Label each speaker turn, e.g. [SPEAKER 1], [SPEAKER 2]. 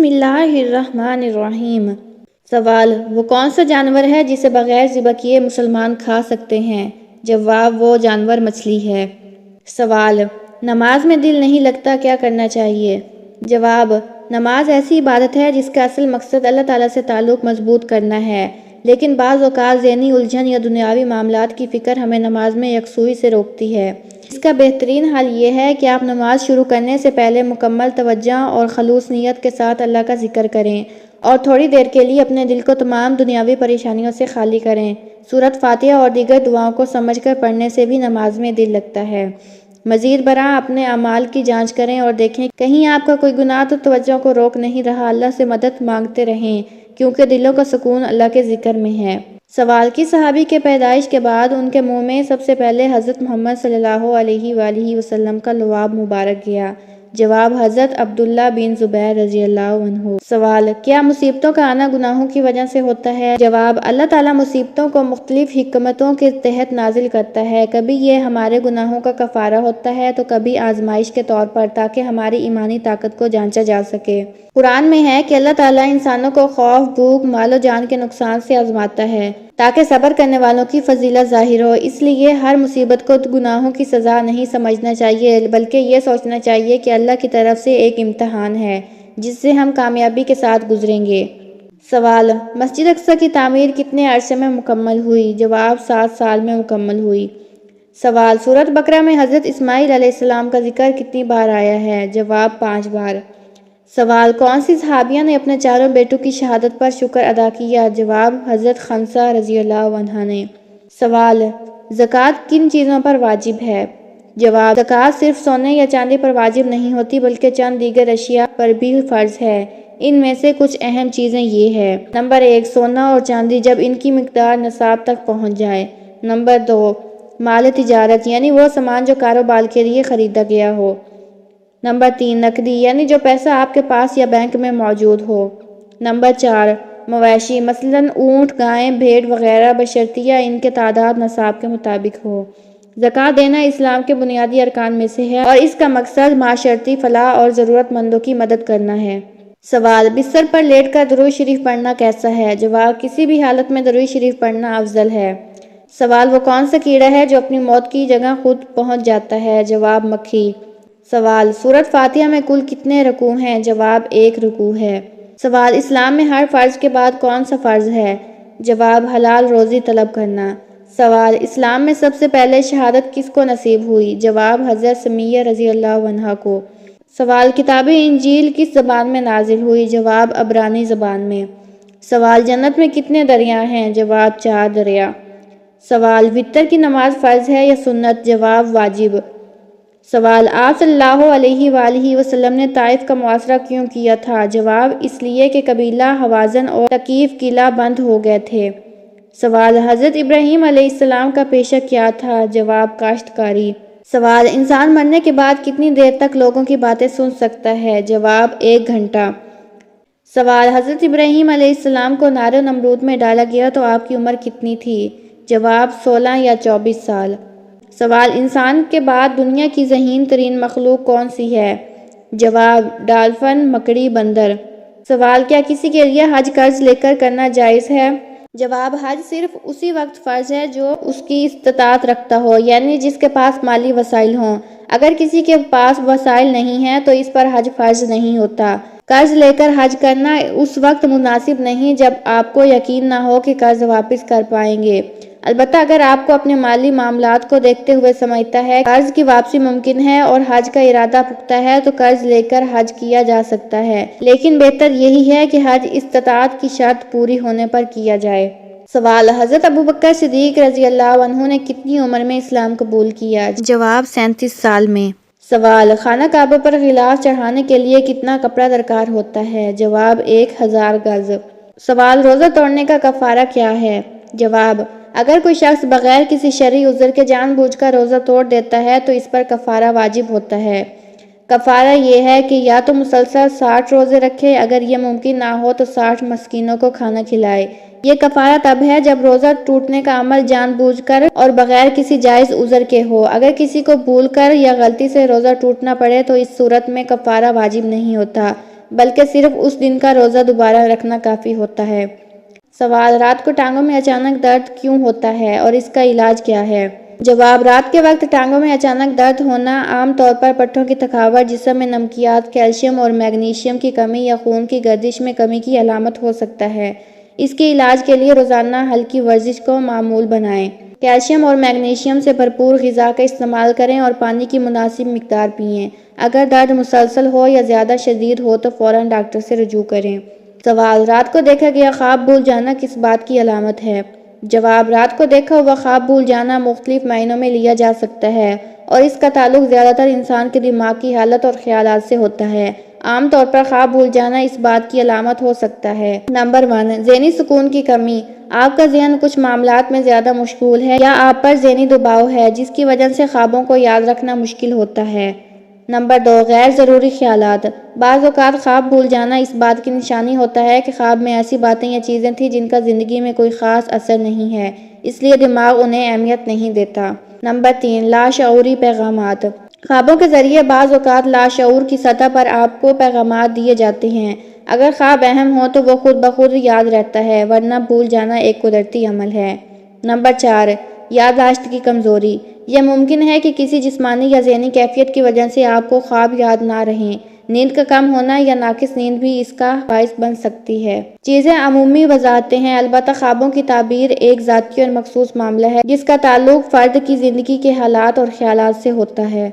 [SPEAKER 1] بسم اللہ الرحمن الرحیم۔ سوال: وہ کون سا جانور ہے جسے بغیر ذبح کیے مسلمان کھا سکتے ہیں؟ جواب: وہ جانور مچھلی ہے۔ سوال: نماز میں دل نہیں لگتا، کیا کرنا چاہیے؟ جواب: نماز ایسی عبادت ہے جس کا اصل مقصد اللہ تعالیٰ سے تعلق مضبوط کرنا ہے، لیکن بعض اوقات ذہنی الجھن یا دنیاوی معاملات کی فکر ہمیں نماز میں یکسوئی سے روکتی ہے۔ اس کا بہترین حل یہ ہے کہ آپ نماز شروع کرنے سے پہلے مکمل توجہ اور خلوص نیت کے ساتھ اللہ کا ذکر کریں اور تھوڑی دیر کے لیے اپنے دل کو تمام دنیاوی پریشانیوں سے خالی کریں۔ سورۃ فاتحہ اور دیگر دعاؤں کو سمجھ کر پڑھنے سے بھی نماز میں دل لگتا ہے۔ مزید برآں اپنے اعمال کی جانچ کریں اور دیکھیں کہیں آپ کا کوئی گناہ تو توجہ کو روک نہیں رہا۔ اللہ سے مدد مانگتے رہیں کیونکہ دلوں کا سکون اللہ کے ذکر میں ہے۔ سوال: کس صحابی کے پیدائش کے بعد ان کے منہ میں سب سے پہلے حضرت محمد صلی اللہ علیہ وآلہ وسلم کا لعاب مبارک گیا؟ جواب: حضرت عبداللہ بن زبیر رضی اللہ عنہ۔ سوال: کیا مصیبتوں کا آنا گناہوں کی وجہ سے ہوتا ہے؟ جواب: اللہ تعالیٰ مصیبتوں کو مختلف حکمتوں کے تحت نازل کرتا ہے۔ کبھی یہ ہمارے گناہوں کا کفارہ ہوتا ہے تو کبھی آزمائش کے طور پر، تاکہ ہماری ایمانی طاقت کو جانچا جا سکے۔ قرآن میں ہے کہ اللہ تعالیٰ انسانوں کو خوف، بھوک، مال و جان کے نقصان سے آزماتا ہے تاکہ صبر کرنے والوں کی فضیلت ظاہر ہو۔ اس لیے ہر مصیبت کو گناہوں کی سزا نہیں سمجھنا چاہیے، بلکہ یہ سوچنا چاہیے کہ اللہ کی طرف سے ایک امتحان ہے جس سے ہم کامیابی کے ساتھ گزریں گے۔ سوال: مسجد اقصیٰ کی تعمیر کتنے عرصے میں مکمل ہوئی؟ جواب: 7 سال میں مکمل ہوئی۔ سوال: سورۃ بقرہ میں حضرت اسماعیل علیہ السلام کا ذکر کتنی بار آیا ہے؟ جواب: 5 بار۔ سوال: کون سی صحابیہ نے اپنے چاروں بیٹوں کی شہادت پر شکر ادا کیا؟ جواب: حضرت خنسا رضی اللہ عنہا نے۔ سوال: زکوٰۃ کن چیزوں پر واجب ہے؟ جواب: زکوٰۃ صرف سونے یا چاندی پر واجب نہیں ہوتی بلکہ چند دیگر اشیاء پر بھی فرض ہے۔ ان میں سے کچھ اہم چیزیں یہ ہیں: نمبر 1، سونا اور چاندی جب ان کی مقدار نصاب تک پہنچ جائے۔ نمبر 2، مال تجارت یعنی وہ سامان جو کاروبار کے لیے خریدا گیا ہو۔ نمبر 3، نقدی یعنی جو پیسہ آپ کے پاس یا بینک میں موجود ہو۔ نمبر 4، مویشی مثلاً اونٹ، گائیں، بھیڑ وغیرہ بشرطیہ ان کے تعداد نصاب کے مطابق ہو۔ زکوٰۃ دینا اسلام کے بنیادی ارکان میں سے ہے اور اس کا مقصد معاشرتی فلاح اور ضرورت مندوں کی مدد کرنا ہے۔ سوال: بستر پر لیٹ کر درود شریف پڑھنا کیسا ہے؟ جواب: کسی بھی حالت میں درود شریف پڑھنا افضل ہے۔ سوال: وہ کون سا کیڑا ہے جو اپنی موت کی جگہ خود پہنچ جاتا ہے؟ جواب: مکھی۔ سوال: سورۃ فاتحہ میں کل کتنے رکوع ہیں؟ جواب: 1 رکوع ہے۔ سوال: اسلام میں ہر فرض کے بعد کون سا فرض ہے؟ جواب: حلال روزی طلب کرنا۔ سوال: اسلام میں سب سے پہلے شہادت کس کو نصیب ہوئی؟ جواب: حضرت سمیہ رضی اللہ عنہا کو۔ سوال: کتاب انجیل کس زبان میں نازل ہوئی؟ جواب: عبرانی زبان میں۔ سوال: جنت میں کتنے دریا ہیں؟ جواب: 4 دریا۔ سوال: وتر کی نماز فرض ہے یا سنت؟ جواب: واجب۔ سوال: آپ صلی اللہ علیہ وآلہ وسلم نے طائف کا محاصرہ کیوں کیا تھا؟ جواب: اس لیے کہ قبیلہ حوازن اور ثقیف قلعہ بند ہو گئے تھے۔ سوال: حضرت ابراہیم علیہ السلام کا پیشہ کیا تھا؟ جواب: کاشتکاری۔ سوال: انسان مرنے کے بعد کتنی دیر تک لوگوں کی باتیں سن سکتا ہے؟ جواب: 1 گھنٹہ۔ سوال: حضرت ابراہیم علیہ السلام کو نار نمرود میں ڈالا گیا تو آپ کی عمر کتنی تھی؟ جواب: 16 یا 24 سال۔ سوال: انسان کے بعد دنیا کی ذہین ترین مخلوق کون سی ہے؟ جواب: ڈالفن، مکڑی، بندر۔ سوال: کیا کسی کے لیے حج قرض لے کر کرنا جائز ہے؟ جواب: حج صرف اسی وقت فرض ہے جو اس کی استطاعت رکھتا ہو، یعنی جس کے پاس مالی وسائل ہوں۔ اگر کسی کے پاس وسائل نہیں ہیں تو اس پر حج فرض نہیں ہوتا۔ قرض لے کر حج کرنا اس وقت مناسب نہیں جب آپ کو یقین نہ ہو کہ قرض واپس کر پائیں گے۔ البتہ اگر آپ کو اپنے مالی معاملات کو دیکھتے ہوئے سمجھتا ہے قرض کی واپسی ممکن ہے اور حج کا ارادہ پختہ ہے تو قرض لے کر حج کیا جا سکتا ہے، لیکن بہتر یہی ہے کہ حج استطاعت کی شرط پوری ہونے پر کیا جائے۔ سوال: حضرت ابوبکر صدیق رضی اللہ عنہ نے کتنی عمر میں اسلام قبول کیا؟ جواب: 37 سال میں۔ سوال: خانہ کعبہ پر غلاف چڑھانے کے لیے کتنا کپڑا درکار ہوتا ہے؟ جواب: 1000 گز۔ سوال: روزہ توڑنے کا کفارہ کیا ہے؟ جواب: اگر کوئی شخص بغیر کسی شرعی عذر کے جان بوجھ کر روزہ توڑ دیتا ہے تو اس پر کفارہ واجب ہوتا ہے۔ کفارہ یہ ہے کہ یا تو مسلسل 60 روزے رکھے، اگر یہ ممکن نہ ہو تو 60 مسکینوں کو کھانا کھلائے۔ یہ کفارہ تب ہے جب روزہ ٹوٹنے کا عمل جان بوجھ کر اور بغیر کسی جائز عذر کے ہو۔ اگر کسی کو بھول کر یا غلطی سے روزہ ٹوٹنا پڑے تو اس صورت میں کفارہ واجب نہیں ہوتا، بلکہ صرف اس دن کا روزہ دوبارہ رکھنا کافی ہوتا ہے۔ سوال: رات کو ٹانگوں میں اچانک درد کیوں ہوتا ہے اور اس کا علاج کیا ہے؟ جواب: رات کے وقت ٹانگوں میں اچانک درد ہونا عام طور پر پٹھوں کی تھکاوٹ، جسم میں نمکیات، کیلشیم اور میگنیشیم کی کمی یا خون کی گردش میں کمی کی علامت ہو سکتا ہے۔ اس کے علاج کے لیے روزانہ ہلکی ورزش کو معمول بنائیں۔ کیلشیم اور میگنیشیم سے بھرپور غذا کا استعمال کریں اور پانی کی مناسب مقدار پئیں۔ اگر درد مسلسل ہو یا زیادہ شدید ہو تو فوراً ڈاکٹر سے رجوع کریں۔ سوال: رات کو دیکھا گیا خواب بھول جانا کس بات کی علامت ہے؟ جواب: رات کو دیکھا ہوا خواب بھول جانا مختلف معنوں میں لیا جا سکتا ہے اور اس کا تعلق زیادہ تر انسان کے دماغ کی حالت اور خیالات سے ہوتا ہے۔ عام طور پر خواب بھول جانا اس بات کی علامت ہو سکتا ہے: نمبر 1، ذہنی سکون کی کمی۔ آپ کا ذہن کچھ معاملات میں زیادہ مشغول ہے یا آپ پر ذہنی دباؤ ہے جس کی وجہ سے خوابوں کو یاد رکھنا مشکل ہوتا ہے۔ نمبر 2، غیر ضروری خیالات۔ بعض اوقات خواب بھول جانا اس بات کی نشانی ہوتا ہے کہ خواب میں ایسی باتیں یا چیزیں تھیں جن کا زندگی میں کوئی خاص اثر نہیں ہے، اس لیے دماغ انہیں اہمیت نہیں دیتا۔ نمبر 3، لاشعوری پیغامات۔ خوابوں کے ذریعے بعض اوقات لاشعور کی سطح پر آپ کو پیغامات دیے جاتے ہیں۔ اگر خواب اہم ہو تو وہ خود بخود یاد رہتا ہے، ورنہ بھول جانا ایک قدرتی عمل ہے۔ نمبر 4، یادداشت کی کمزوری۔ یہ ممکن ہے کہ کسی جسمانی یا ذہنی کیفیت کی وجہ سے آپ کو خواب یاد نہ رہیں۔ نیند کا کم ہونا یا ناقص نیند بھی اس کا باعث بن سکتی ہے۔ چیزیں عمومی وضاحتیں ہیں، البتہ خوابوں کی تعبیر ایک ذاتی اور مخصوص معاملہ ہے جس کا تعلق فرد کی زندگی کے حالات اور خیالات سے ہوتا ہے۔